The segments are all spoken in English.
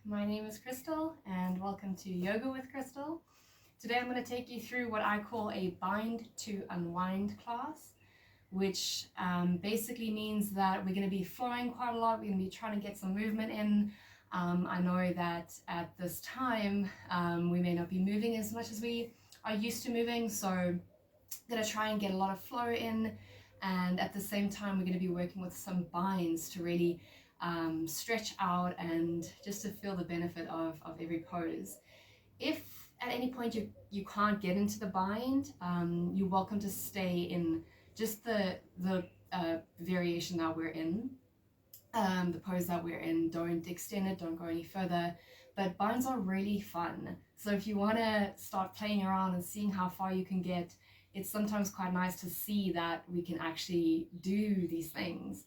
My name is Crystal and welcome to Yoga with Crystal. Today I'm going to take you through what I call a bind to unwind class, which basically means that we're going to be flowing quite a lot. We're going to be trying to get some movement in. I know that at this time we may not be moving as much as we are used to moving, so I'm going to try and get a lot of flow in, and at the same time we're going to be working with some binds to really stretch out and just to feel the benefit of every pose. If at any point you can't get into the bind, you're welcome to stay in just the variation that we're in, the pose that we're in. Don't extend it, don't go any further. But binds are really fun. So if you want to start playing around and seeing how far you can get, it's sometimes quite nice to see that we can actually do these things.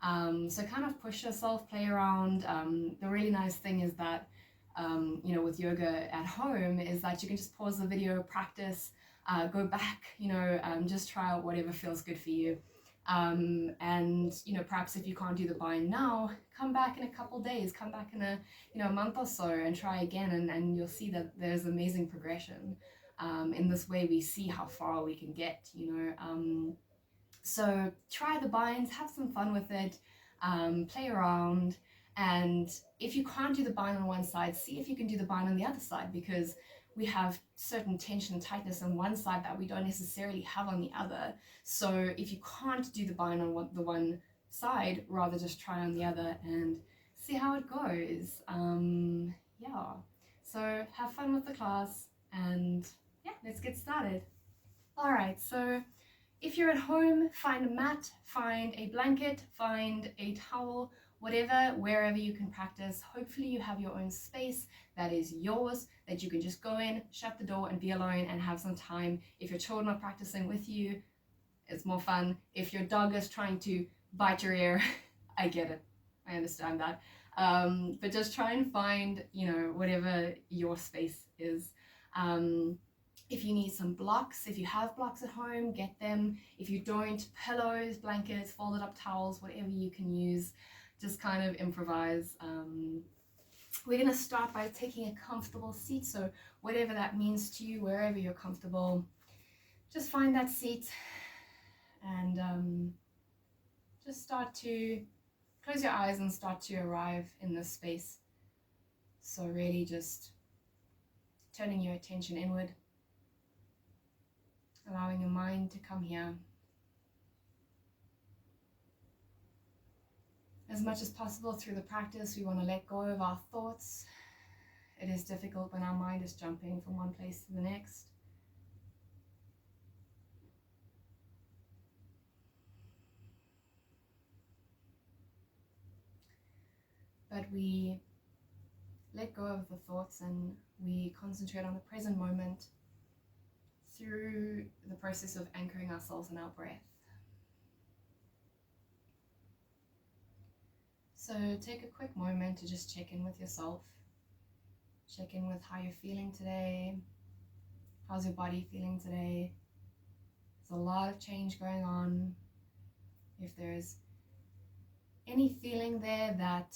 So kind of push yourself, play around. The really nice thing is that, with yoga at home is that you can just pause the video, practice, go back, just try out whatever feels good for you. And perhaps if you can't do the bind now, come back in a couple days, come back in a month or so and try again, and you'll see that there's amazing progression. In this way we see how far we can get. So try the binds, have some fun with it, play around, and if you can't do the bind on one side, see if you can do the bind on the other side, because we have certain tension and tightness on one side that we don't necessarily have on the other. So if you can't do the bind on the one side, rather just try on the other and see how it goes. So have fun with the class, and let's get started. All right, so if you're at home, find a mat, find a blanket, find a towel, wherever you can practice. Hopefully you have your own space that is yours, that you can just go in, shut the door and be alone and have some time. If your children are practicing with you, it's more fun. If your dog is trying to bite your ear, I get it, I understand that. But just try and find, whatever your space is. If you need some blocks, if you have blocks at home, get them. If you don't, pillows, blankets, folded up towels, whatever you can use, just kind of improvise. We're going to start by taking a comfortable seat, so whatever that means to you, wherever you're comfortable, just find that seat and just start to close your eyes and start to arrive in this space. So really just turning your attention inward, allowing your mind to come here. As much as possible through the practice, we want to let go of our thoughts. It is difficult when our mind is jumping from one place to the next. But we let go of the thoughts and we concentrate on the present moment through the process of anchoring ourselves in our breath. So take a quick moment to just check in with yourself. Check in with how you're feeling today. How's your body feeling today? There's a lot of change going on. If there's any feeling there that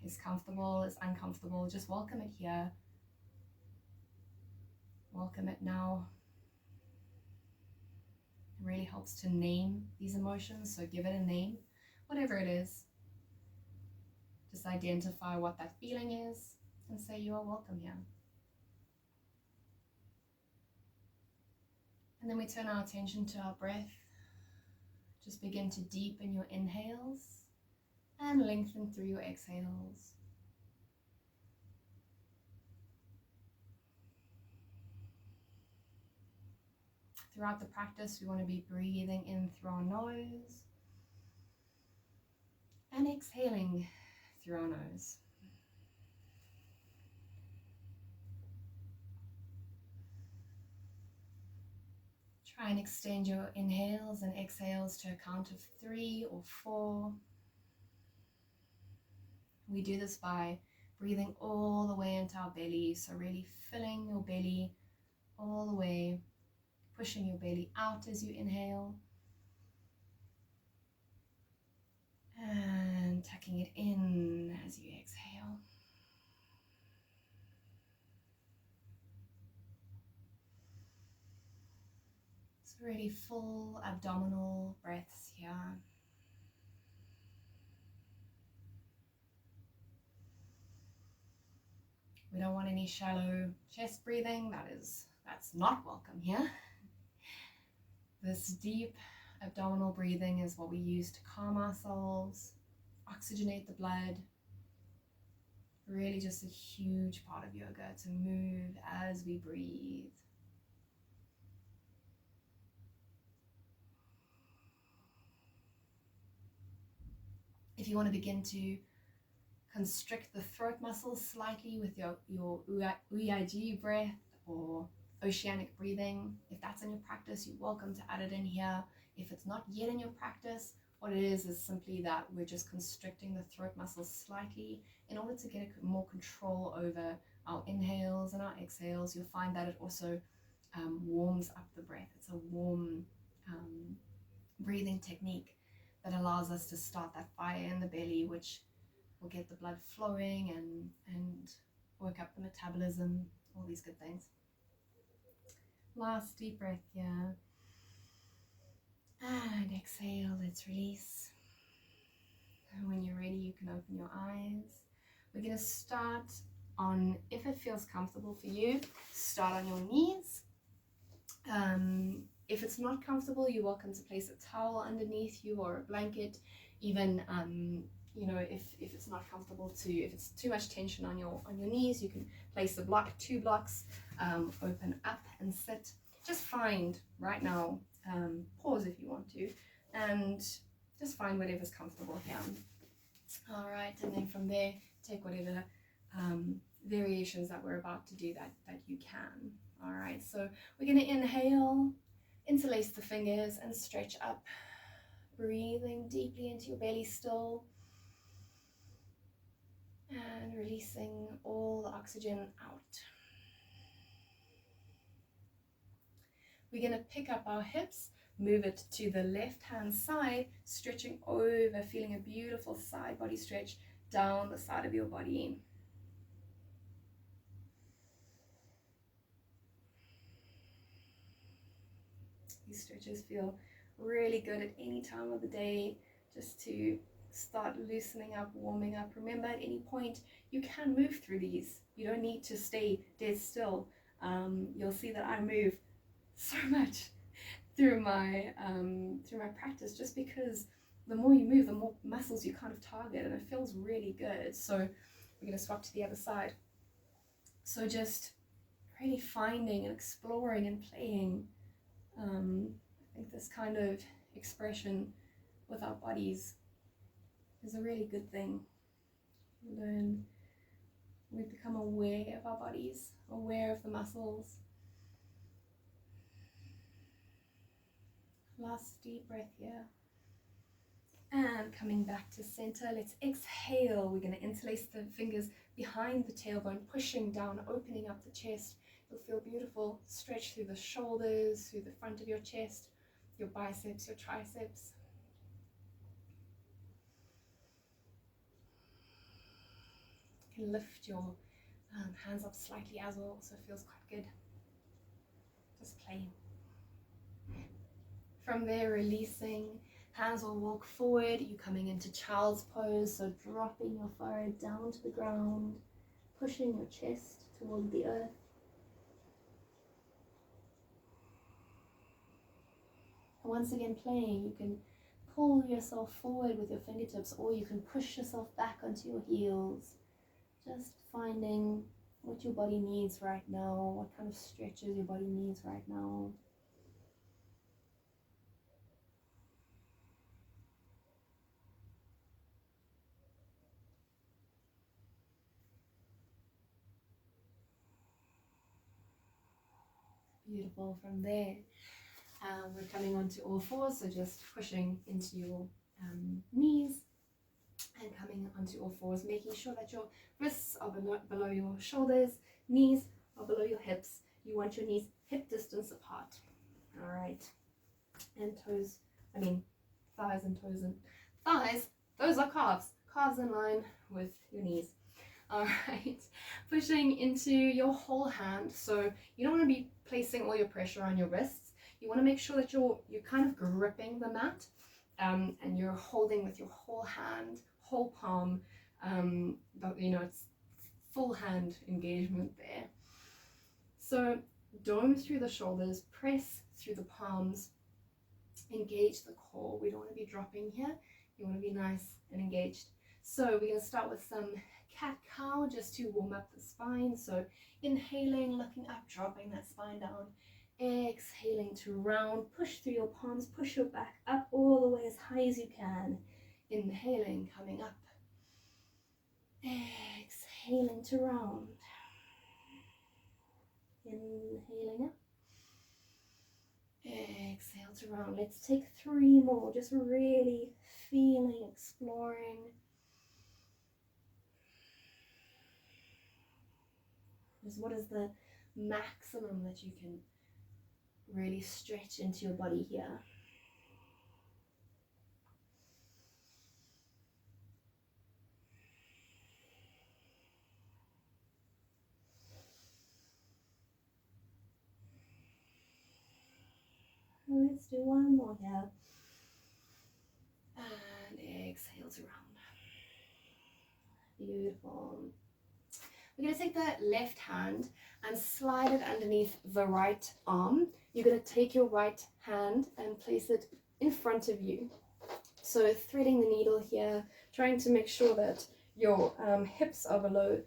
is comfortable, is uncomfortable, just welcome it here. Welcome it now. It really helps to name these emotions, so give it a name, whatever it is. Just identify what that feeling is and say you are welcome here. And then we turn our attention to our breath. Just begin to deepen your inhales and lengthen through your exhales. Throughout the practice, we want to be breathing in through our nose and exhaling through our nose. Try and extend your inhales and exhales to a count of 3 or 4. We do this by breathing all the way into our belly, so really filling your belly all the way, pushing your belly out as you inhale and tucking it in as you exhale. So really full abdominal breaths here. We don't want any shallow chest breathing. That's not welcome here. This deep abdominal breathing is what we use to calm ourselves, oxygenate the blood. Really just a huge part of yoga, to move as we breathe. If you want to begin to constrict the throat muscles slightly with your Uyaji breath or oceanic breathing, if that's in your practice, you're welcome to add it in here. If it's not yet in your practice, what it is simply that we're just constricting the throat muscles slightly in order to get more control over our inhales and our exhales. You'll find that it also warms up the breath. It's a warm breathing technique that allows us to start that fire in the belly, which will get the blood flowing and work up the metabolism, all these good things. Last deep breath here. And exhale, let's release. And when you're ready, you can open your eyes. We're going to start on, if it feels comfortable for you, start on your knees. If it's not comfortable, you're welcome to place a towel underneath you or a blanket. Even you know, if it's not comfortable if it's too much tension on your knees, you can place a block, 2 blocks, open up and sit. Just find right now, pause if you want to, and just find whatever's comfortable here. All right, and then from there, take whatever variations that we're about to do that you can. All right, so we're going to inhale, interlace the fingers and stretch up, breathing deeply into your belly still, and releasing all the oxygen out. We're going to pick up our hips, move it to the left hand side, stretching over, feeling a beautiful side body stretch down the side of your body. These stretches feel really good at any time of the day, just to start loosening up, warming up. Remember, at any point you can move through these. You don't need to stay dead still. You'll see that I move so much through my practice, just because the more you move, the more muscles you kind of target, and it feels really good. So we're going to swap to the other side. So just really finding and exploring and playing. I think this kind of expression with our bodies is a really good thing. We become aware of our bodies, aware of the muscles. Last deep breath here. And coming back to center, let's exhale. We're going to interlace the fingers behind the tailbone, pushing down, opening up the chest. You'll feel beautiful stretch through the shoulders, through the front of your chest, your biceps, your triceps. You can lift your hands up slightly as well, so it feels quite good. Just playing. From there, releasing, hands will walk forward. You're coming into child's pose, so dropping your forehead down to the ground, pushing your chest toward the earth. And once again, playing, you can pull yourself forward with your fingertips, or you can push yourself back onto your heels. Just finding what your body needs right now, what kind of stretches your body needs right now. Beautiful. From there, we're coming onto all fours, so just pushing into your knees and coming onto all fours, making sure that your wrists are below your shoulders, knees are below your hips. You want your knees hip distance apart. All right, and thighs and toes and thighs, those are calves. Calves in line with your knees. All right, pushing into your whole hand. So you don't want to be placing all your pressure on your wrists. you want to make sure that you're kind of gripping the mat, and you're holding with your whole hand, whole palm, but you know, it's full hand engagement there. So dome through the shoulders, press through the palms, engage the core. We don't want to be dropping here. You want to be nice and engaged. So we're going to start with some cat-cow just to warm up the spine. So inhaling, looking up, dropping that spine down. Exhaling to round, push through your palms, push your back up all the way as high as you can. Inhaling, coming up. Exhaling to round. Inhaling up. Exhale to round. Let's take 3 more, just really feeling, exploring. Just what is the maximum that you can really stretch into your body here? Let's do 1 more here. And exhale to round. Beautiful. We're going to take the left hand and slide it underneath the right arm. You're going to take your right hand and place it in front of you. So threading the needle here, trying to make sure that your hips are above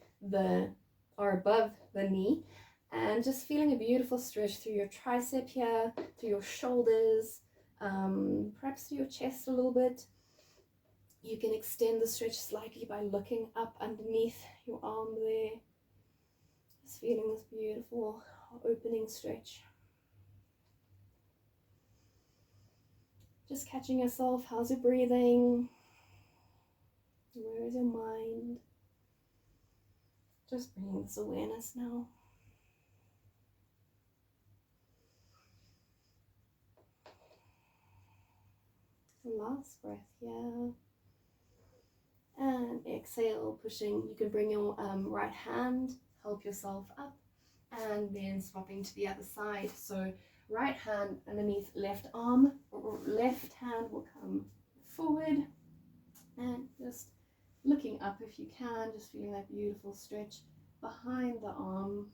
the knee, and just feeling a beautiful stretch through your tricep here, through your shoulders, perhaps through your chest a little bit. You can extend the stretch slightly by looking up underneath your arm there. Just feeling this beautiful opening stretch. Just catching yourself. How's your breathing? Where is your mind? Just bringing this awareness now. Last breath here. And exhale, pushing. You can bring your right hand, help yourself up, and then swapping to the other side. So right hand underneath left arm, left hand will come forward, and just looking up if you can, just feeling that beautiful stretch behind the arm.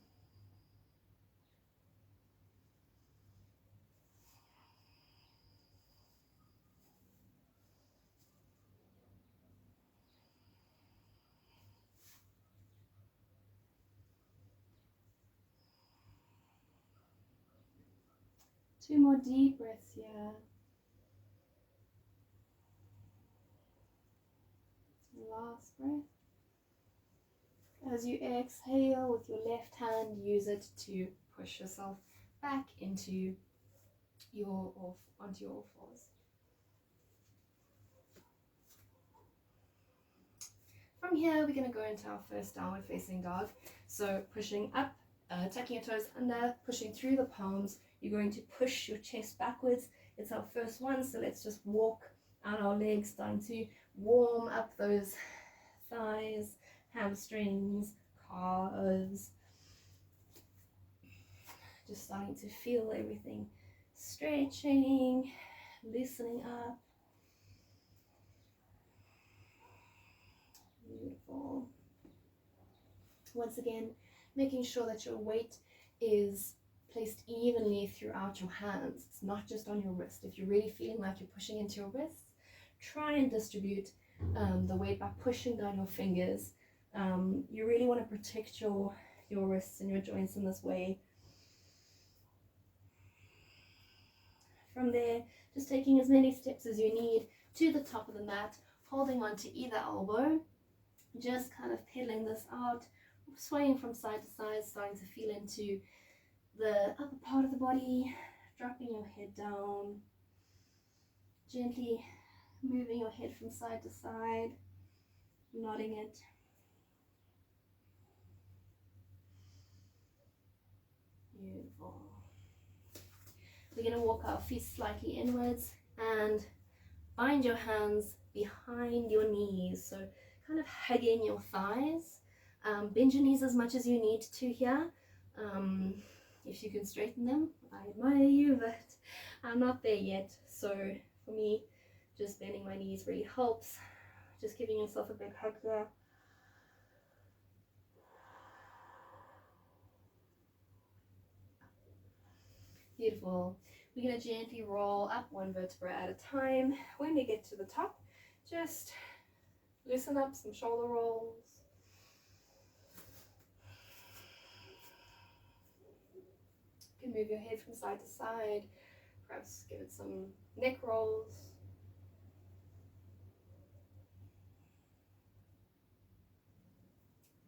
Two more deep breaths here. Last breath. As you exhale with your left hand, use it to push yourself back onto your all fours. From here, we're going to go into our first downward facing dog. So pushing up, tucking your toes under, pushing through the palms. You're going to push your chest backwards. It's our first one, so let's just walk out our legs, starting to warm up those thighs, hamstrings, calves. Just starting to feel everything stretching, loosening up. Beautiful. Once again, making sure that your weight is placed evenly throughout your hands. It's not just on your wrist. If you're really feeling like you're pushing into your wrists, try and distribute the weight by pushing down your fingers. You really want to protect your wrists and your joints in this way. From there, just taking as many steps as you need to the top of the mat, holding on to either elbow, just kind of pedaling this out, swaying from side to side, starting to feel into the upper part of the body, dropping your head down, gently moving your head from side to side, nodding it. Beautiful. We're going to walk our feet slightly inwards and bind your hands behind your knees, so kind of hugging your thighs. Bend your knees as much as you need to here. If you can straighten them, I admire you, but I'm not there yet. So for me, just bending my knees really helps. Just giving yourself a big hug there. Beautiful. We're going to gently roll up one vertebra at a time. When we get to the top, just loosen up some shoulder rolls. You can move your head from side to side. Perhaps give it some neck rolls.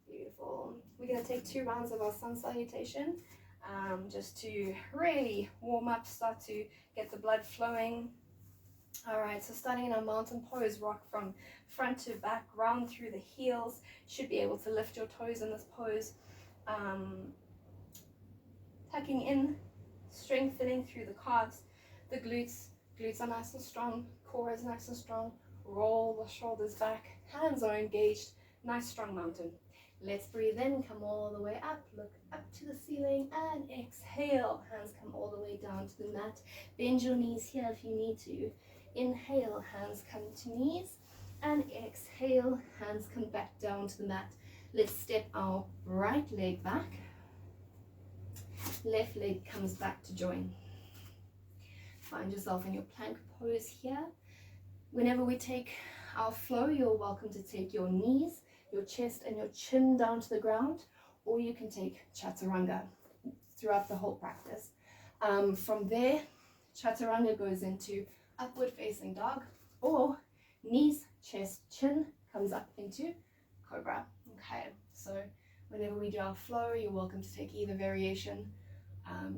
Beautiful. We're going to take 2 rounds of our sun salutation, just to really warm up, start to get the blood flowing. All right, so starting in our mountain pose, rock from front to back, round through the heels. Should be able to lift your toes in this pose. Tucking in, strengthening through the calves, the glutes. Glutes are nice and strong, core is nice and strong. Roll the shoulders back, hands are engaged, nice strong mountain. Let's breathe in, come all the way up, look up to the ceiling, and exhale. Hands come all the way down to the mat. Bend your knees here if you need to. Inhale, hands come to knees, and exhale, hands come back down to the mat. Let's step our right leg back. Left leg comes back to join. Find yourself in your plank pose here. Whenever we take our flow, you're welcome to take your knees, your chest and your chin down to the ground, or you can take chaturanga throughout the whole practice. From there, chaturanga goes into upward facing dog, or knees, chest, chin comes up into cobra. Okay, so whenever we do our flow, you're welcome to take either variation,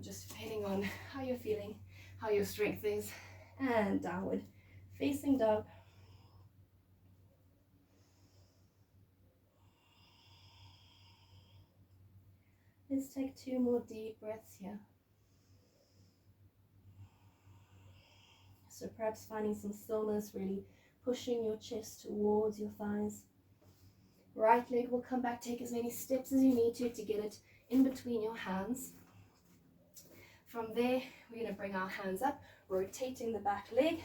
just depending on how you're feeling, how your strength is. And downward facing dog. Let's take 2 more deep breaths here. So perhaps finding some stillness, really pushing your chest towards your thighs. Right leg will come back, take as many steps as you need to get it in between your hands. From there, we're going to bring our hands up, rotating the back leg,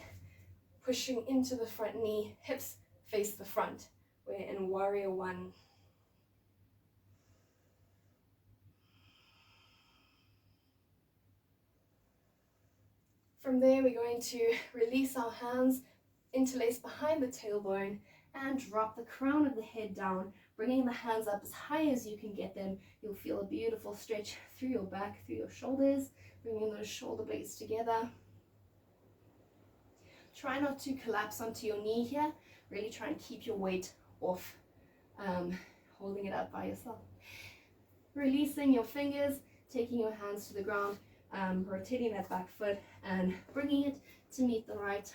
pushing into the front knee, hips face the front. We're in warrior 1. From there, we're going to release our hands, interlace behind the tailbone, and drop the crown of the head down, bringing the hands up as high as you can get them. You'll feel a beautiful stretch through your back, through your shoulders, bringing those shoulder blades together. Try not to collapse onto your knee here. Really try and keep your weight off, holding it up by yourself. Releasing your fingers, taking your hands to the ground, rotating that back foot and bringing it to meet the right.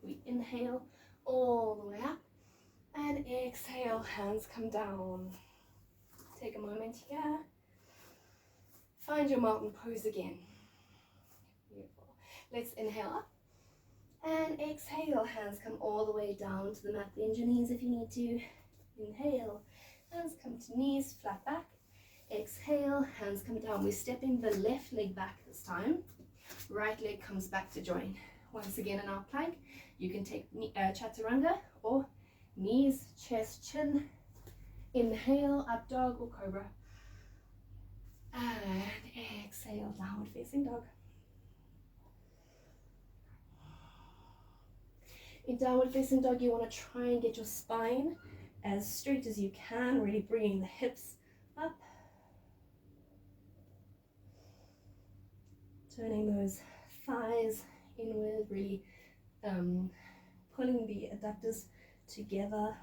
We inhale all the way up and exhale, hands come down. Take a moment here. Find your mountain pose again. Beautiful. Let's inhale up and exhale, hands come all the way down to the mat. Bend your knees if you need to. Inhale, hands come to knees, flat back. Exhale, hands come down. We're stepping the left leg back this time. Right leg comes back to join. Once again in our plank, you can take chaturanga or knees, chest, chin. Inhale, up dog or cobra. And exhale, downward facing dog. In downward facing dog, you want to try and get your spine as straight as you can, really bringing the hips up. Turning those thighs inward, really pulling the adductors together.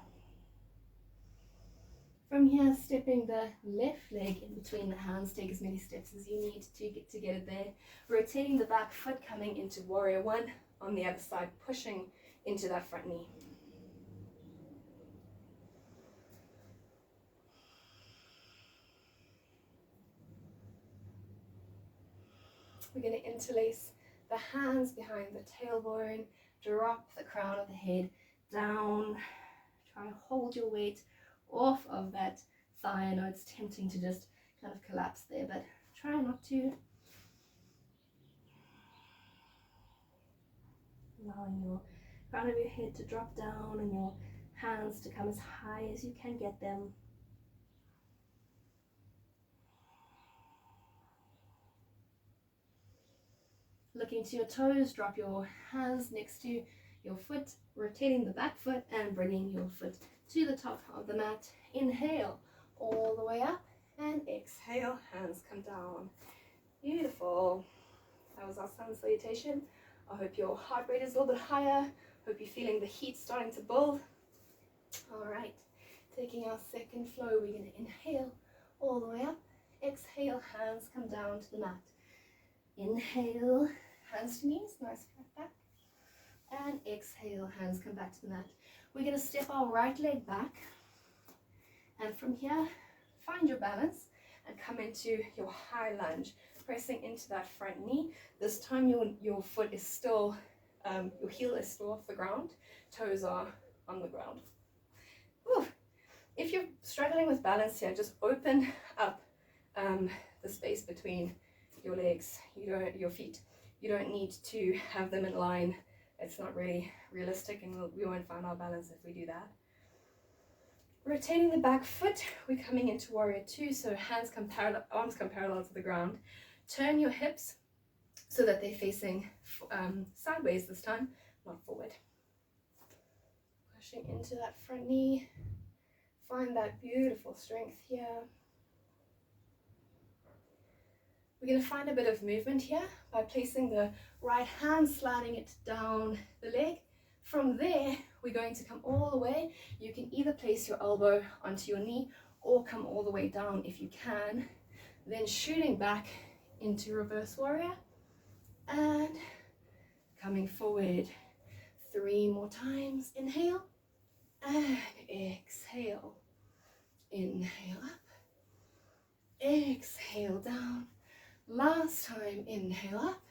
From here, stepping the left leg in between the hands, take as many steps as you need to get it there. Rotating the back foot, coming into warrior 1 on the other side, pushing into that front knee. We're going to interlace the hands behind the tailbone, drop the crown of the head down. Try and hold your weight off of that thigh. I know it's tempting to just kind of collapse there, but try not to. allowing your crown of your head to drop down and your hands to come as high as you can get them. Looking to your toes, drop your hands next to your foot, rotating the back foot and bringing your foot to the top of the mat. Inhale all the way up and exhale, hands come down. Beautiful. That was our sun salutation. I hope your heart rate is a little bit higher. Hope you're feeling the heat starting to build. All right, taking our second flow, we're going to inhale all the way up. Exhale, hands come down to the mat. Inhale, hands to knees, nice flat back. And exhale, hands come back to the mat. We're going to step our right leg back. And from here, find your balance and come into your high lunge, pressing into that front knee. This time your foot is still, your heel is still off the ground, toes are on the ground. Whew. If you're struggling with balance here, just open up the space between your legs, your feet. You don't need to have them in line. It's not really realistic, and we won't find our balance if we do that. Rotating the back foot, we're coming into warrior two, so hands come parallel, arms come parallel to the ground. Turn your hips so that they're facing sideways this time, not forward. Pushing into that front knee. Find that beautiful strength here. We're going to find a bit of movement here by placing the right hand, sliding it down the leg. From there, we're going to come all the way. You can either place your elbow onto your knee or come all the way down if you can. Then shooting back into reverse warrior and coming forward. 3 more times. Inhale and exhale. Inhale up. Exhale down. Last time, inhale up.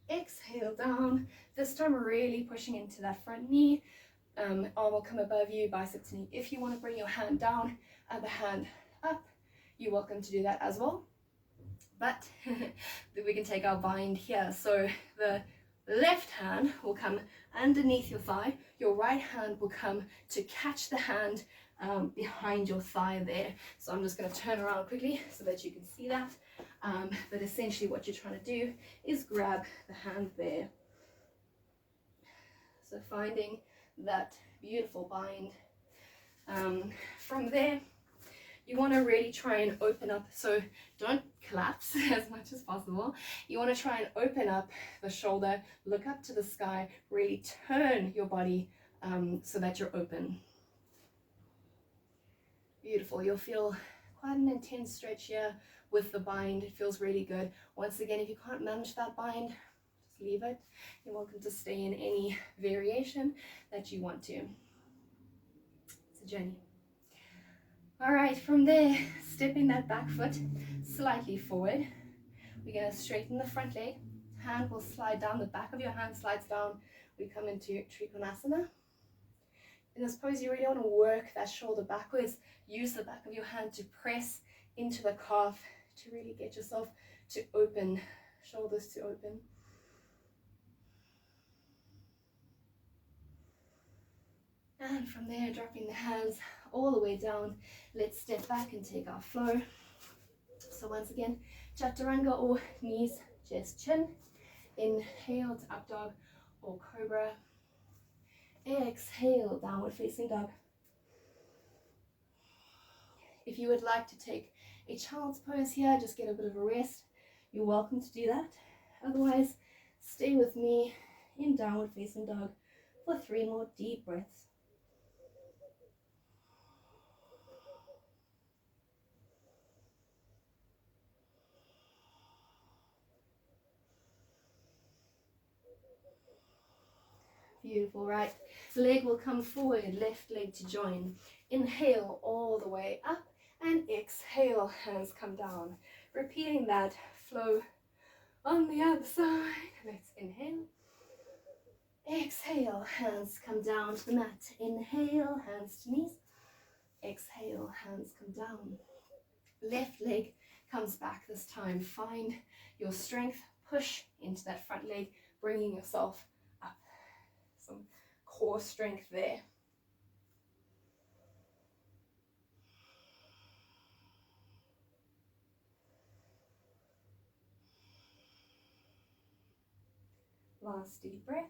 Exhale down. This time really pushing into that front knee. Arm will come above you, bicep to knee. If you want to bring your hand down, other hand up, you're welcome to do that as well. But we can take our bind here. So the left hand will come underneath your thigh. Your right hand will come to catch the hand behind your thigh there. So I'm just going to turn around quickly so that you can see that. But essentially what you're trying to do is grab the hand there. So finding that beautiful bind. From there, you want to really try and open up, so don't collapse as much as possible. You want to try and open up the shoulder, look up to the sky, really turn your body so that you're open. Beautiful. You'll feel quite an intense stretch here with the bind. It feels really good. Once again, if you can't manage that bind, just leave it. You're welcome to stay in any variation that you want to. It's a journey. All right, from there, stepping that back foot slightly forward. We're going to straighten the front leg. Hand will slide down, the back of your hand slides down. We come into Trikonasana. In this pose, you really want to work that shoulder backwards. Use the back of your hand to press into the calf to really get yourself to open, shoulders to open. And from there, dropping the hands all the way down. Let's step back and take our flow. So once again, chaturanga or knees, chest, chin. Inhale to up dog or cobra. Exhale, downward facing dog. If you would like to take a child's pose here, just get a bit of a rest, you're welcome to do that. Otherwise, stay with me in downward facing dog for 3 more deep breaths. Beautiful, right? Leg will come forward, left leg to join. Inhale all the way up and exhale, hands come down. Repeating that flow on the other side. Let's inhale. Exhale, hands come down to the mat. Inhale, hands to knees. Exhale, hands come down. Left leg comes back this time. Find your strength, push into that front leg, bringing yourself up. some core strength there. Last deep breath.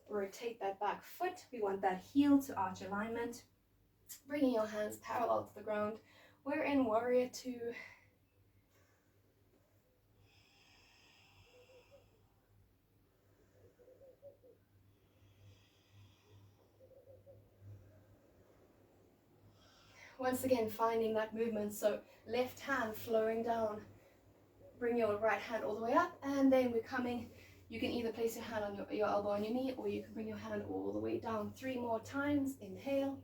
Rotate that back foot. We want that heel to arch alignment. Bringing your hands parallel to the ground. We're in warrior two. Once again, finding that movement. So left hand flowing down. Bring your right hand all the way up, and then we're coming. You can either place your hand on your elbow on your knee, or you can bring your hand all the way down. 3 more times. Inhale.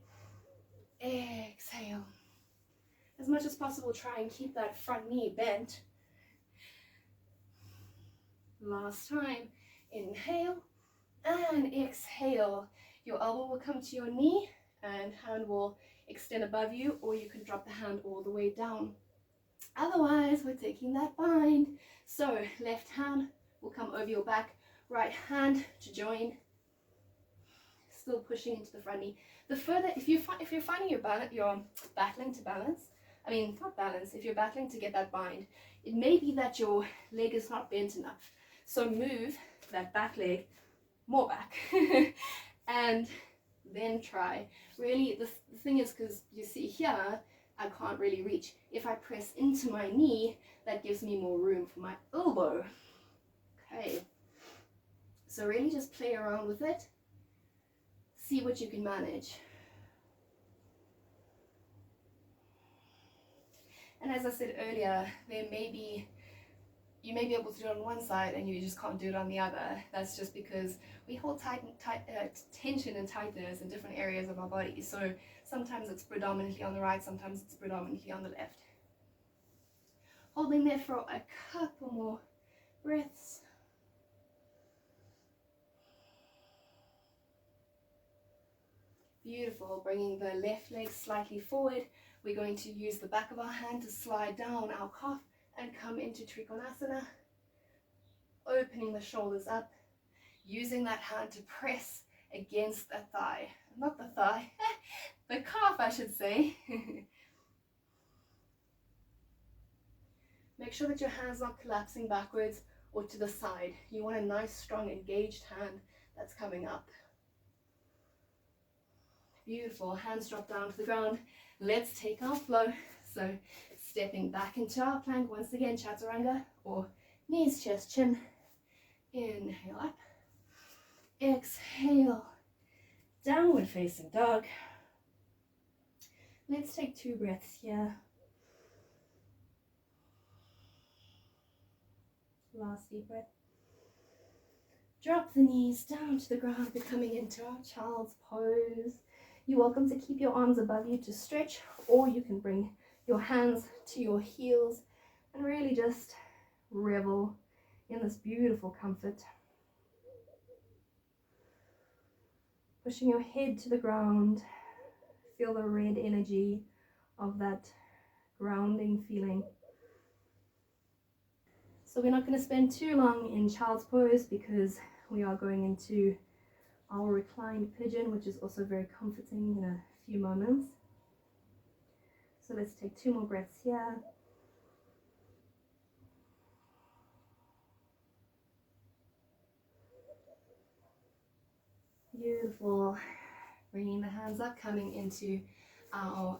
Exhale. As much as possible, try and keep that front knee bent. Last time. Inhale and exhale. Your elbow will come to your knee and hand will extend above you, or you can drop the hand all the way down. Otherwise, we're taking that bind. So left hand will come over your back, right hand to join. Still pushing into the front knee. The further, if you're finding you're battling to balance, not balance, if you're battling to get that bind, it may be that your leg is not bent enough. So move that back leg more back and then try. Really, the thing is, because you see here, I can't really reach. If I press into my knee, that gives me more room for my elbow. Okay. So really just play around with it. See what you can manage. And as I said earlier, you may be able to do it on one side and you just can't do it on the other. That's just because we hold tension and tightness in different areas of our body. So sometimes it's predominantly on the right, sometimes it's predominantly on the left. Holding there for a couple more breaths. Beautiful. Bringing the left leg slightly forward. We're going to use the back of our hand to slide down our calf and come into Trikonasana. Opening the shoulders up. Using that hand to press against the thigh. Not the thigh, the calf, I should say. Make sure that your hand's not collapsing backwards or to the side. You want a nice, strong, engaged hand that's coming up. Beautiful. Hands drop down to the ground. Let's take our flow. So stepping back into our plank. Once again, chaturanga, or knees, chest, chin. Inhale up. Exhale. Downward facing dog. Let's take 2 breaths here. Last deep breath. Drop the knees down to the ground. We're coming into our child's pose. You're welcome to keep your arms above you to stretch, or you can bring your hands to your heels and really just revel in this beautiful comfort. Pushing your head to the ground. Feel the red energy of that grounding feeling. So we're not going to spend too long in child's pose because we are going into our reclined pigeon, which is also very comforting in a few moments. So let's take 2 more breaths here. Beautiful. Bringing the hands up, coming into our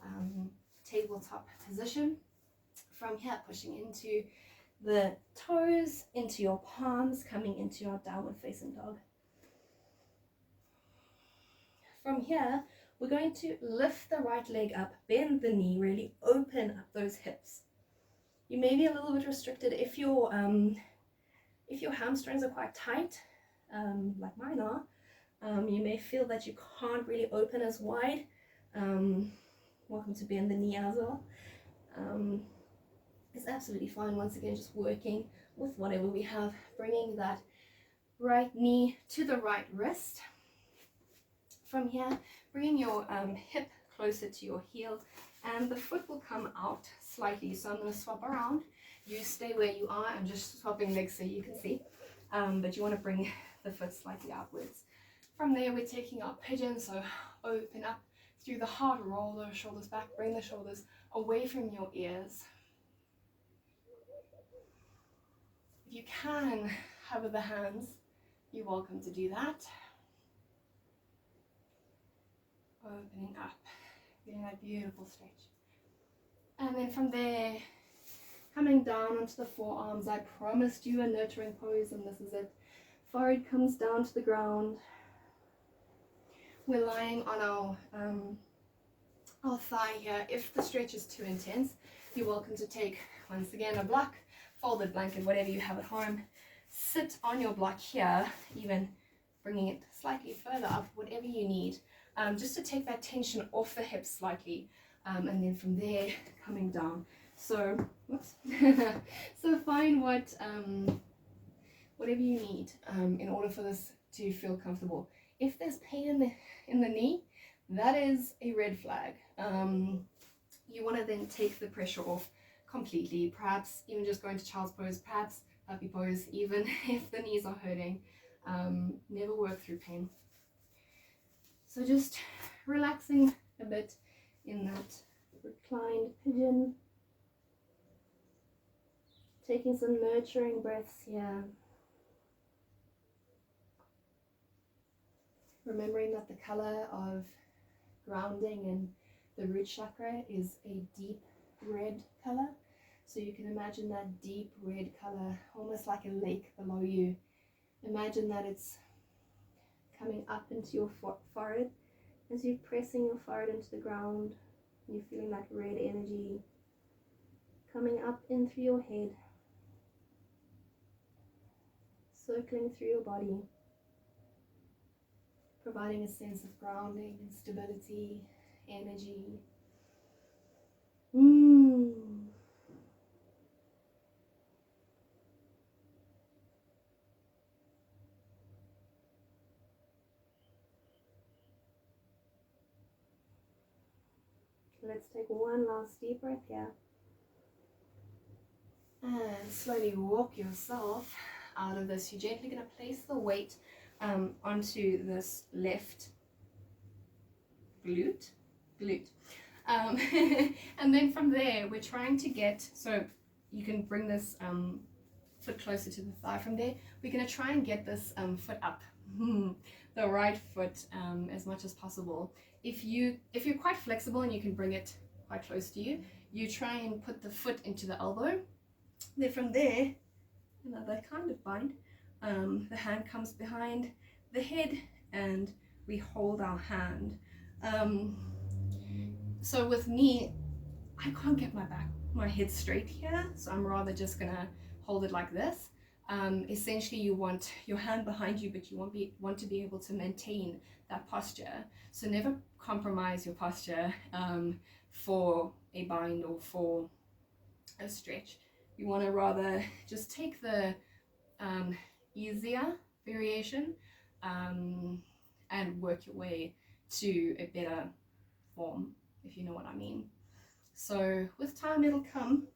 tabletop position. From here, pushing into the toes, into your palms, coming into our downward facing dog. From here, we're going to lift the right leg up, bend the knee, really open up those hips. You may be a little bit restricted if your hamstrings are quite tight, like mine are. You may feel that you can't really open as wide. Welcome to bend the knee as well. It's absolutely fine. Once again, just working with whatever we have, bringing that right knee to the right wrist. From here, bringing your hip closer to your heel, and the foot will come out slightly. So I'm going to swap around. You stay where you are. I'm just swapping legs so you can see. But you want to bring the foot slightly outwards. From there, we're taking our pigeon, so open up through the heart, roll those shoulders back, bring the shoulders away from your ears. If you can hover the hands, you're welcome to do that. Opening up, getting that beautiful stretch. And then from there, coming down onto the forearms. I promised you a nurturing pose, and this is it. Forehead comes down to the ground. We're lying on our thigh here. If the stretch is too intense, you're welcome to take, once again, a block, folded blanket, whatever you have at home. Sit on your block here, even bringing it slightly further up, whatever you need, just to take that tension off the hips slightly, and then from there, coming down. So, whoops. So find whatever you need in order for this to feel comfortable. If there's pain in the knee, that is a red flag. You want to then take the pressure off completely, perhaps even just going to child's pose, perhaps puppy pose, even if the knees are hurting. Never work through pain. So just relaxing a bit in that reclined pigeon. Taking some nurturing breaths here. Remembering that the color of grounding and the root chakra is a deep red color. So you can imagine that deep red color, almost like a lake below you. Imagine that it's coming up into your forehead. As you're pressing your forehead into the ground, you're feeling that red energy coming up in through your head, circling through your body, providing a sense of grounding and stability, energy. Let's take one last deep breath here. And slowly walk yourself out of this. You're gently going to place the weight onto this left glute. And then from there, we're trying to get, so you can bring this foot closer to the thigh. From there, we're going to try and get this foot up, the right foot, as much as possible. If you're quite flexible and you can bring it quite close to you, you try and put the foot into the elbow. Then from there, another kind of bind. The hand comes behind the head and we hold our hand. So with me, I can't get my head straight here, so I'm rather just gonna hold it like this. Essentially, you want your hand behind you, but you want to be able to maintain that posture. So never compromise your posture for a bind or for a stretch. You want to rather just take the easier variation and work your way to a better form, if you know what I mean. So with time it'll come,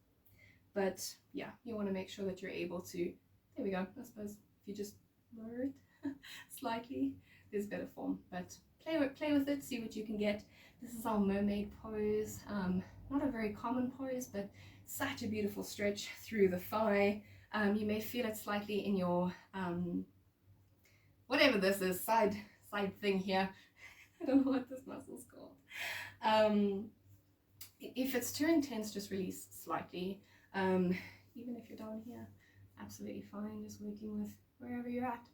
but yeah, you want to make sure that you're able to, there we go, I suppose if you just lower it slightly, there's better form, but play with it, see what you can get. This is our mermaid pose, not a very common pose, but such a beautiful stretch through the thigh. You may feel it slightly in your whatever this is, side thing here. I don't know what this muscle's called. If it's too intense, just release slightly. Even if you're down here, absolutely fine, just working with wherever you're at.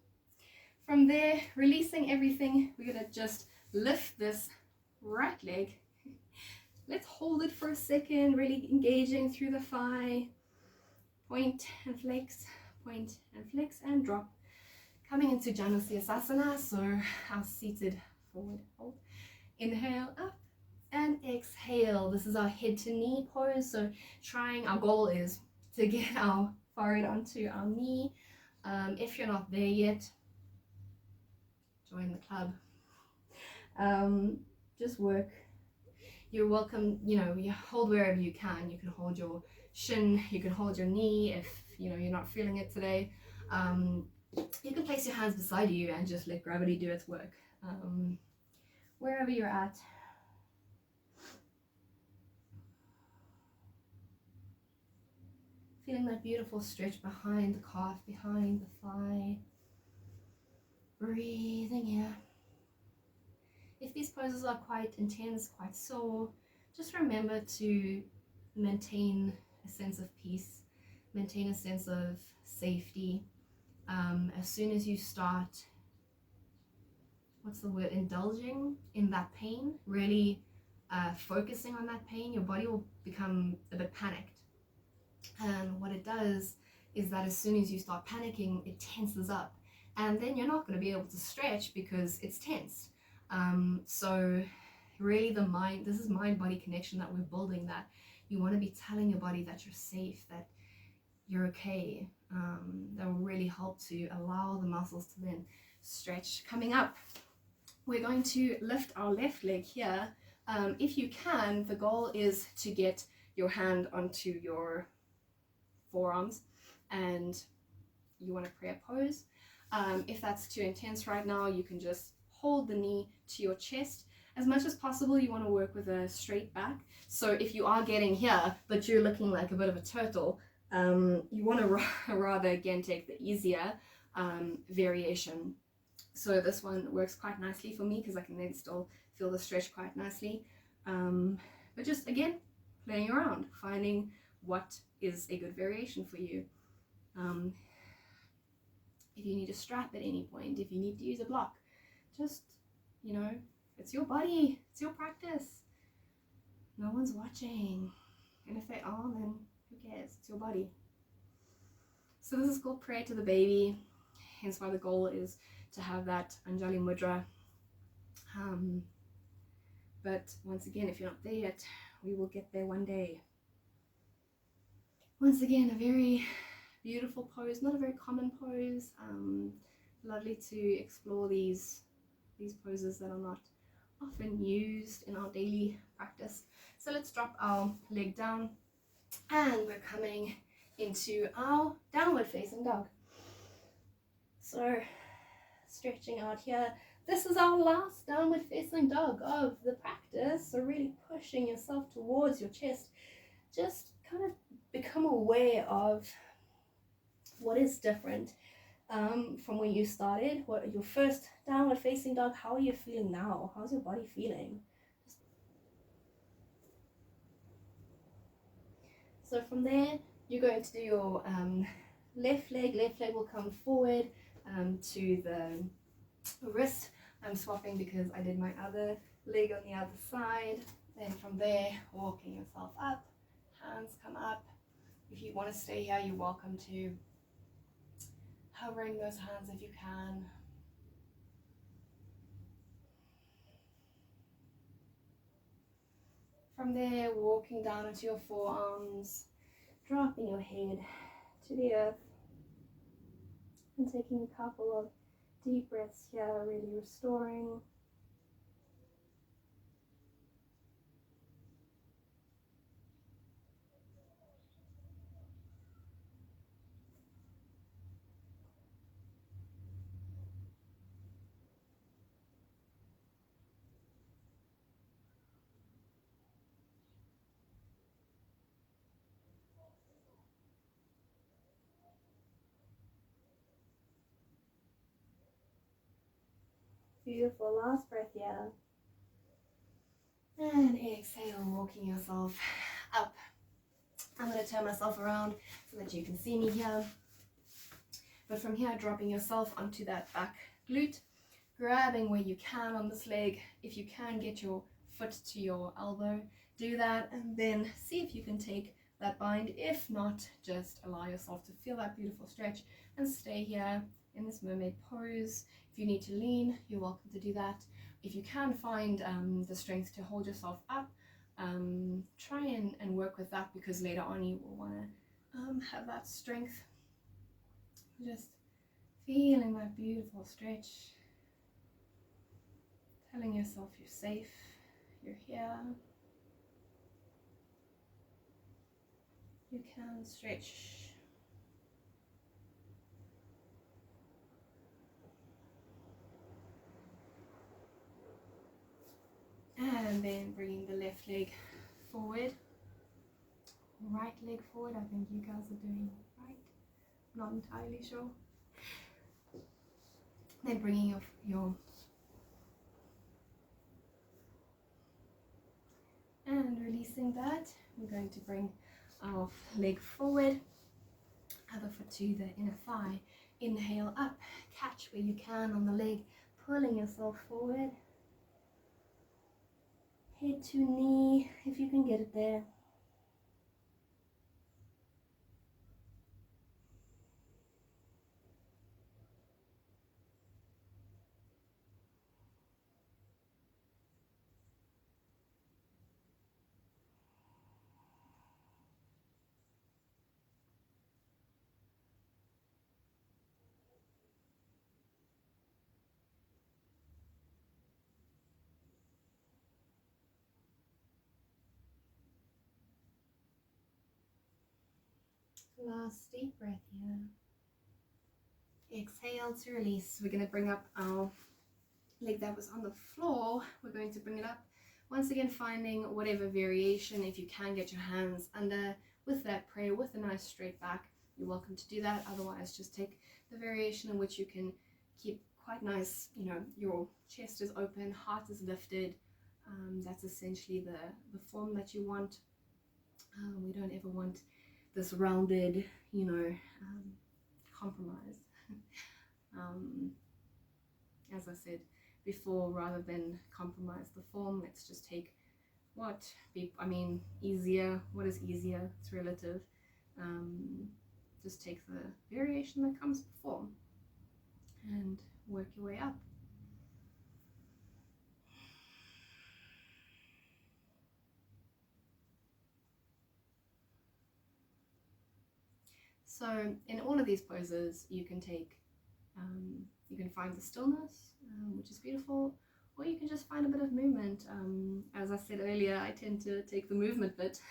From there, releasing everything, we're gonna just lift this right leg. Let's hold it for a second, really engaging through the thigh. Point and flex, and drop. Coming into Janusirasana, so our seated forward hold. Inhale up and exhale. This is our head to knee pose. So our goal is to get our forehead onto our knee. If you're not there yet, join the club. Just work. You're welcome, you hold wherever you can. You can hold your shin, you can hold your knee if you're not feeling it today. You can place your hands beside you and just let gravity do its work. Wherever you're at. Feeling that beautiful stretch behind the calf, behind the thigh. Breathing here. If these poses are quite intense, quite sore, just remember to maintain a sense of peace, maintain a sense of safety. As soon as you start, indulging in that pain, really focusing on that pain, your body will become a bit panicked. And what it does is that as soon as you start panicking, it tenses up. And then you're not going to be able to stretch because it's tense. So really this is mind-body connection that we're building, that you want to be telling your body that you're safe, that you're okay. That will really help to allow the muscles to then stretch. Coming up, we're going to lift our left leg here. If you can, the goal is to get your hand onto your forearms and you want a prayer pose. If that's too intense right now, you can just hold the knee to your chest. As much as possible, you want to work with a straight back. So if you are getting here, but you're looking like a bit of a turtle, you want to rather, again, take the easier variation. So this one works quite nicely for me because I can then still feel the stretch quite nicely. But just, again, playing around, finding what is a good variation for you. If you need a strap at any point, if you need to use a block, just, it's your body, it's your practice. No one's watching. And if they are, then who cares? It's your body. So this is called prayer to the baby, hence why the goal is to have that Anjali Mudra. But once again, if you're not there yet, we will get there one day. Once again, a very beautiful pose, not a very common pose. Lovely to explore these poses that are not often used in our daily practice. So let's drop our leg down and we're coming into our downward facing dog. So stretching out here. This is our last downward facing dog of the practice. So really pushing yourself towards your chest. Just kind of become aware of what is different from when you started. What your first downward facing dog, how are you feeling now? How's your body feeling? So from there, you're going to do your left leg will come forward to the wrist. I'm swapping because I did my other leg on the other side. Then from there, walking yourself up, hands come up. If you want to stay here, you're welcome to. Hovering those hands if you can. From there, walking down into your forearms, dropping your head to the earth, and taking a couple of deep breaths here, really restoring. Beautiful, last breath here. And exhale, walking yourself up. I'm going to turn myself around so that you can see me here. But from here, dropping yourself onto that back glute, grabbing where you can on this leg. If you can get your foot to your elbow, do that, and then see if you can take that bind. If not, just allow yourself to feel that beautiful stretch and stay here in this mermaid pose. If you need to lean, you're welcome to do that. If you can find the strength to hold yourself up, try and work with that, because later on you will want to have that strength. Just feeling that beautiful stretch, telling yourself you're safe, you're here, you can stretch. And then bringing the left leg forward, right leg forward. I think you guys are doing right. Not entirely sure. Then bringing your and releasing that. We're going to bring our leg forward, other foot to the inner thigh. Inhale up, catch where you can on the leg, pulling yourself forward. Head to knee, if you can get it there. Last deep breath here. Exhale to release. We're going to bring up our leg that was on the floor. We're going to bring it up. Once again, finding whatever variation. If you can get your hands under with that prayer with a nice straight back, you're welcome to do that. Otherwise, just take the variation in which you can keep quite nice, you know, your chest is open, heart is lifted. That's essentially the form that you want. We don't ever want this rounded, you know, compromise. As I said before, rather than compromise the form, let's just take easier. What is easier? It's relative. Just take the variation that comes before and work your way up. So in all of these poses, you can take, you can find the stillness, which is beautiful, or you can just find a bit of movement. As I said earlier, I tend to take the movement bit,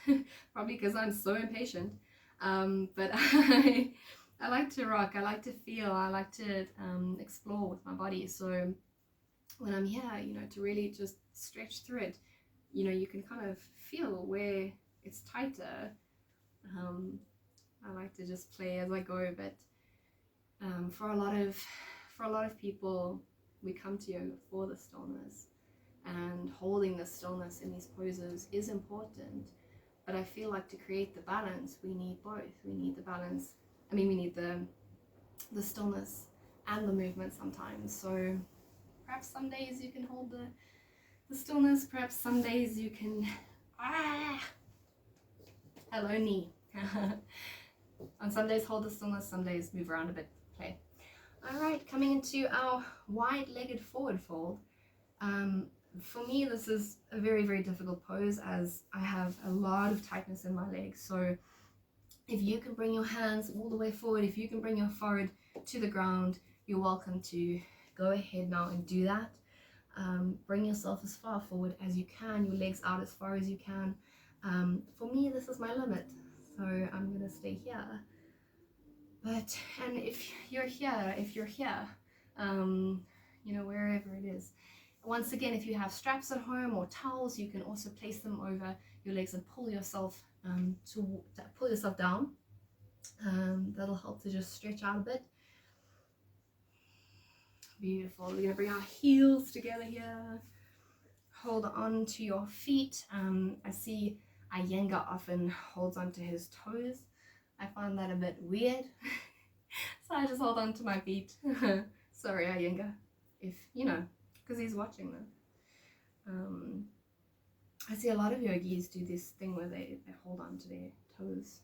probably because I'm so impatient. But I like to rock, I like to feel, I like to explore with my body. So when I'm here, you know, to really just stretch through it, you know, you can kind of feel where it's tighter. I like to just play as I go, but for a lot of people, we come to yoga for the stillness, and holding the stillness in these poses is important. But I feel like to create the balance, we need both. We need the balance. I mean, we need the stillness and the movement sometimes. So perhaps some days you can hold the stillness. Perhaps some days you can hello knee. On some days hold the stillness, some days move around a bit, play. Alright, coming into our wide-legged forward fold. For me, this is a very, very difficult pose as I have a lot of tightness in my legs. So if you can bring your hands all the way forward, if you can bring your forehead to the ground, you're welcome to go ahead now and do that. Bring yourself as far forward as you can, your legs out as far as you can. For me, this is my limit. So I'm going to stay here. And if you're here, you know, wherever it is. Once again, if you have straps at home or towels, you can also place them over your legs and pull yourself down. That'll help to just stretch out a bit. Beautiful. We're going to bring our heels together here. Hold on to your feet. I see Iyengar often holds on to his toes. I find that a bit weird. So I just hold on to my feet. Sorry, Iyengar, if, you know, because he's watching them. I see a lot of yogis do this thing where they hold on to their toes.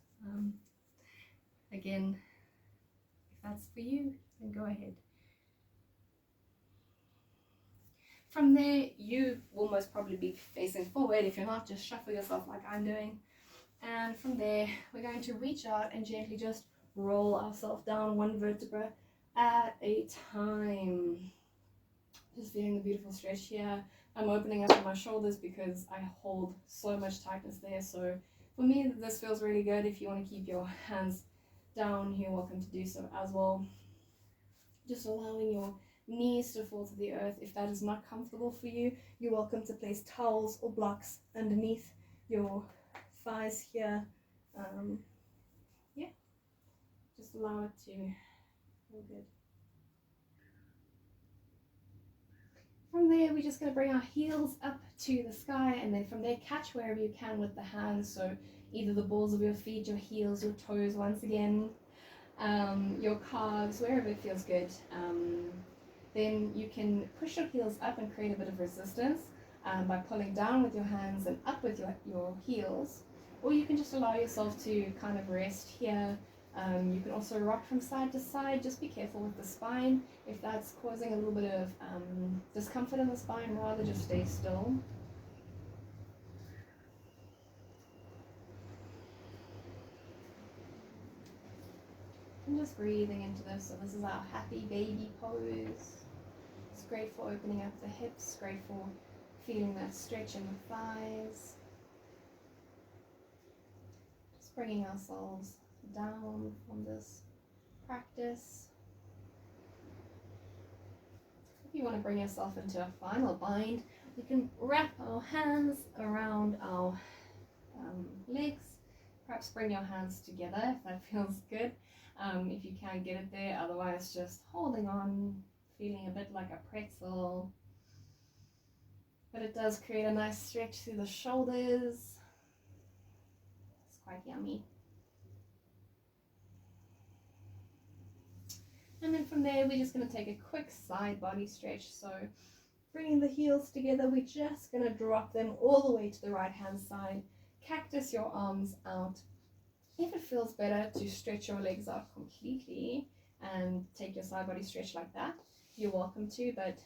Again, if that's for you, then go ahead. From there, you will most probably be facing forward. If you're not, just shuffle yourself like I'm doing. And from there, we're going to reach out and gently just roll ourselves down one vertebra at a time. Just feeling the beautiful stretch here. I'm opening up my shoulders because I hold so much tightness there. So for me, this feels really good. If you want to keep your hands down, you're welcome to do so as well. Just allowing your knees to fall to the earth. If that is not comfortable for you, you're welcome to place towels or blocks underneath your thighs here. Yeah, just allow it to feel good. From there, we're just going to bring our heels up to the sky, and then from there, catch wherever you can with the hands. So either the balls of your feet, your heels, your toes, once again, your calves, wherever it feels good. Then you can push your heels up and create a bit of resistance by pulling down with your hands and up with your heels. Or you can just allow yourself to kind of rest here. You can also rock from side to side. Just be careful with the spine. If that's causing a little bit of discomfort in the spine, rather just stay still. And just breathing into this. So this is our happy baby pose. It's great for opening up the hips, great for feeling that stretch in the thighs. Just bringing ourselves down from this practice. If you want to bring yourself into a final bind, we can wrap our hands around our legs. Perhaps bring your hands together if that feels good. If you can't get it there, otherwise just holding on, feeling a bit like a pretzel. But it does create a nice stretch through the shoulders. It's quite yummy. And then from there, we're just going to take a quick side body stretch. So bringing the heels together, we're just going to drop them all the way to the right hand side. Cactus your arms out. If it feels better to stretch your legs out completely and take your side body stretch like that, you're welcome to, but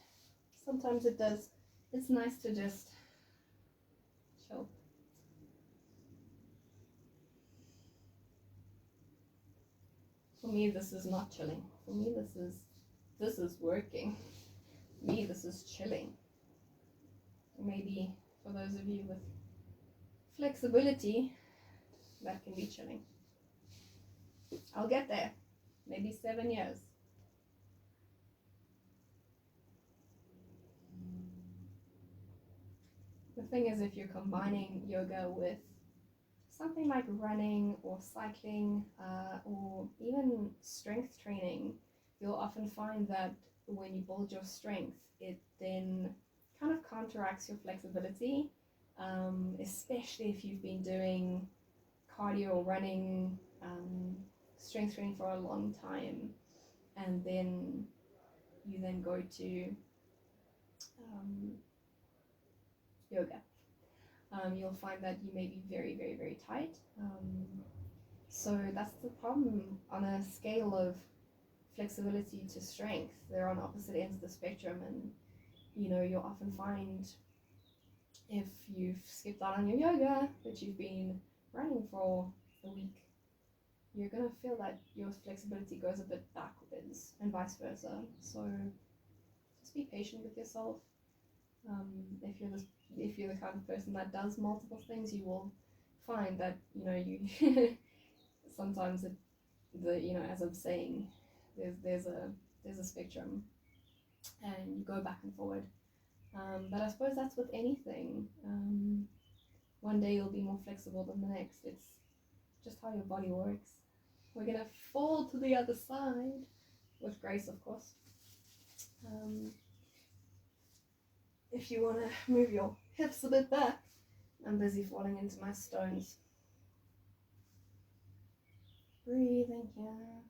sometimes it does. It's nice to just chill. For me, this is not chilling. For me, this is working. For me, this is chilling. Maybe for those of you with flexibility, that can be chilling. I'll get there. Maybe 7 years. The thing is, if you're combining yoga with something like running or cycling or even strength training, you'll often find that when you build your strength, it then kind of counteracts your flexibility, especially if you've been doing cardio or running, strength training for a long time, and then you then go to yoga. You'll find that you may be very, very, very tight. So that's the problem. On a scale of flexibility to strength, they're on opposite ends of the spectrum, and you'll often find if you've skipped out on your yoga but you've been running for a week, you're going to feel that your flexibility goes a bit backwards and vice versa. So just be patient with yourself. If you're the kind of person that does multiple things, you will find that you sometimes as I'm saying, there's a spectrum, and you go back and forward. But I suppose that's with anything. One day you'll be more flexible than the next. It's just how your body works. We're gonna fall to the other side with grace, of course. If you want to move your hips a bit back, I'm busy falling into my stones. Breathing here.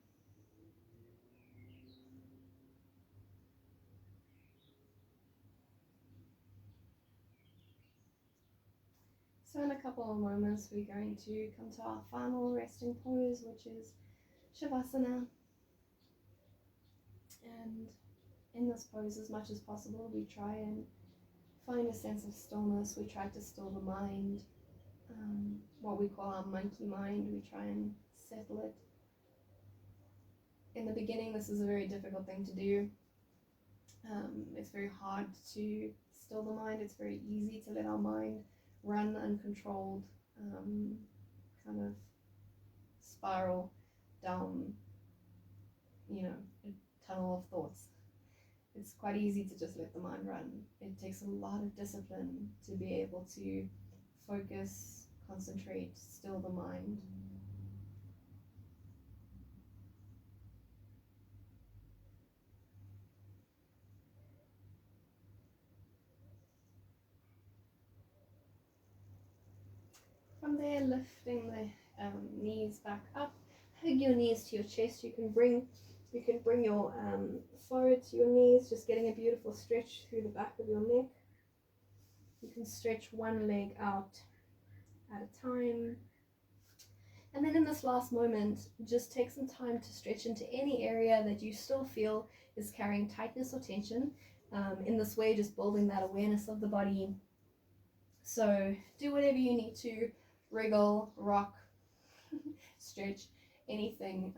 So in a couple of moments, we're going to come to our final resting pose, which is Shavasana. And in this pose, as much as possible, we try and find a sense of stillness. We try to still the mind, what we call our monkey mind. We try and settle it. In the beginning, this is a very difficult thing to do. It's very hard to still the mind. It's very easy to let our mind run uncontrolled, kind of spiral down, a tunnel of thoughts. it's quite easy to just let the mind run. It takes a lot of discipline to be able to focus, concentrate, still the mind. From there, lifting the knees back up, hug your knees to your chest. You can bring your forehead to your knees, just getting a beautiful stretch through the back of your neck. You can stretch one leg out at a time. And then in this last moment, just take some time to stretch into any area that you still feel is carrying tightness or tension. In this way, just building that awareness of the body. So do whatever you need to, wriggle, rock, stretch, anything,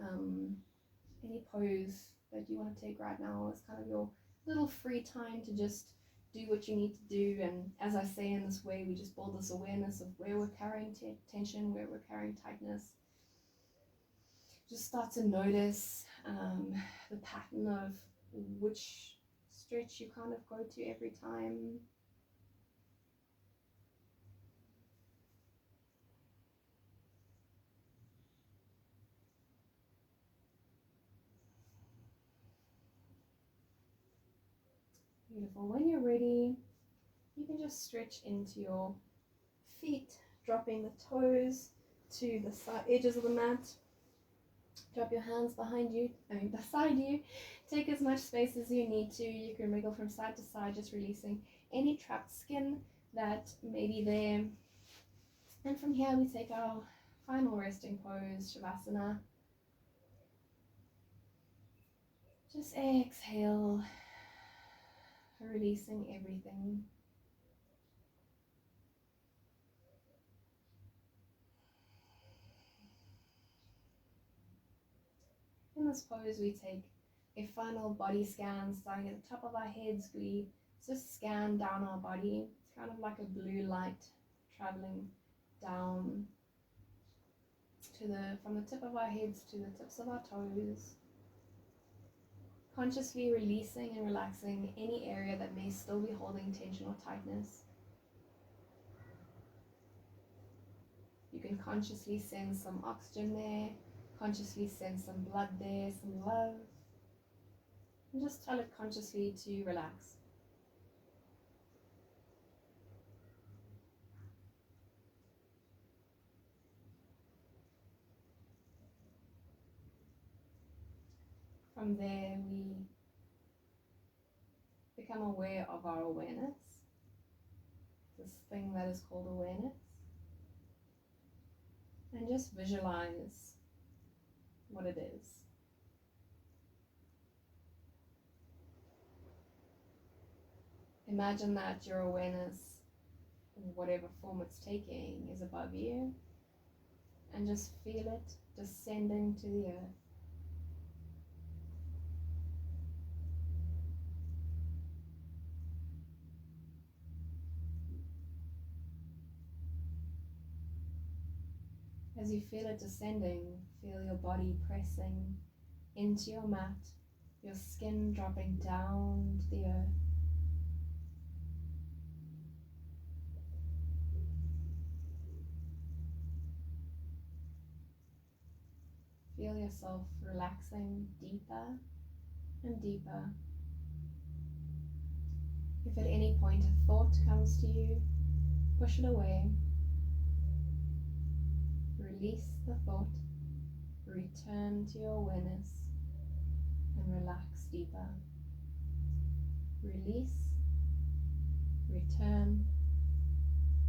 any pose that you want to take right now is kind of your little free time to just do what you need to do. And as I say, in this way, we just build this awareness of where we're carrying tension, where we're carrying tightness. Just start to notice the pattern of which stretch you kind of go to every time. Beautiful. When you're ready, you can just stretch into your feet, dropping the toes to the side edges of the mat. Drop your hands beside you. Take as much space as you need to. You can wriggle from side to side, just releasing any trapped skin that may be there. And from here, we take our final resting pose, Shavasana. Just exhale, releasing everything. In this pose, we take a final body scan, starting at the top of our heads. We just scan down our body. It's kind of like a blue light traveling down from the tip of our heads to the tips of our toes. Consciously releasing and relaxing any area that may still be holding tension or tightness. You can consciously send some oxygen there, consciously send some blood there, some love, and just tell it consciously to relax. From there, we become aware of our awareness, this thing that is called awareness, and just visualize what it is. Imagine that your awareness, whatever form it's taking, is above you, and just feel it descending to the earth. As you feel it descending, feel your body pressing into your mat, your skin dropping down to the earth. Feel yourself relaxing deeper and deeper. If at any point a thought comes to you, push it away. Release the thought, return to your awareness, and relax deeper. Release, return,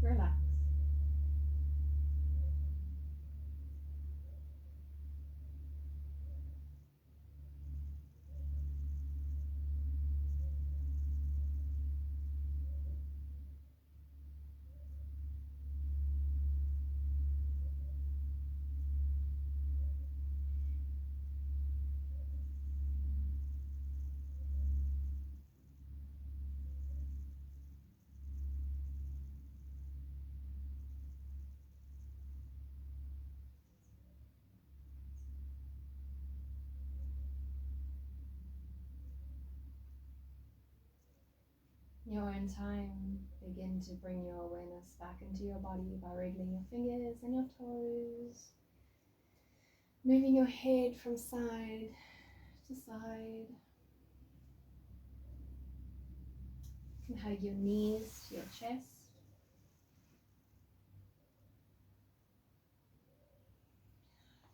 relax. In your own time, begin to bring your awareness back into your body by wriggling your fingers and your toes, moving your head from side to side. You can hug your knees to your chest.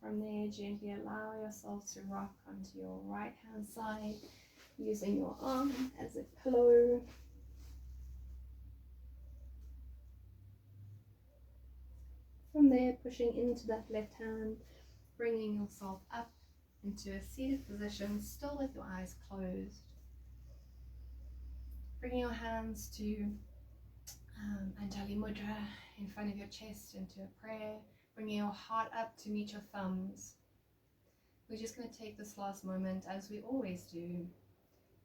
From there, gently allow yourself to rock onto your right hand side, using your arm as a pillow. From there, pushing into that left hand, bringing yourself up into a seated position, still with your eyes closed. Bringing your hands to Anjali Mudra in front of your chest into a prayer. Bringing your heart up to meet your thumbs. We're just going to take this last moment, as we always do,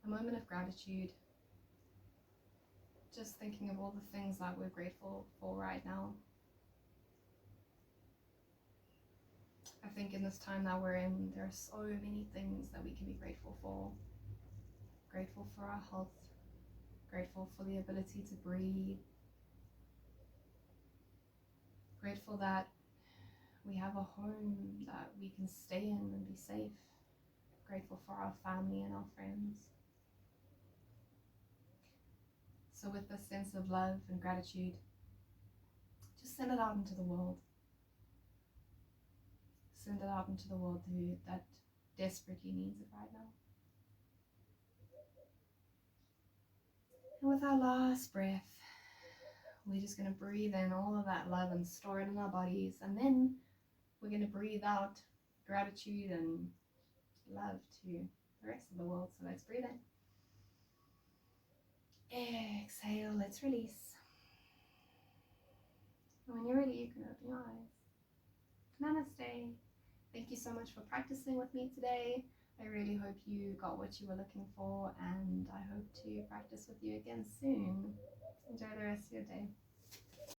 a moment of gratitude. Just thinking of all the things that we're grateful for right now. I think in this time that we're in, there are so many things that we can be grateful for. Grateful for our health, grateful for the ability to breathe, grateful that we have a home that we can stay in and be safe, grateful for our family and our friends. So with this sense of love and gratitude, just send it out into the world. Send it out into the world that desperately needs it right now. And with our last breath, we're just going to breathe in all of that love and store it in our bodies. And then we're going to breathe out gratitude and love to the rest of the world. So let's breathe in. Exhale, let's release. And when you're ready, you can open your eyes. Namaste. Thank you so much for practicing with me today. I really hope you got what you were looking for, and I hope to practice with you again soon. Enjoy the rest of your day.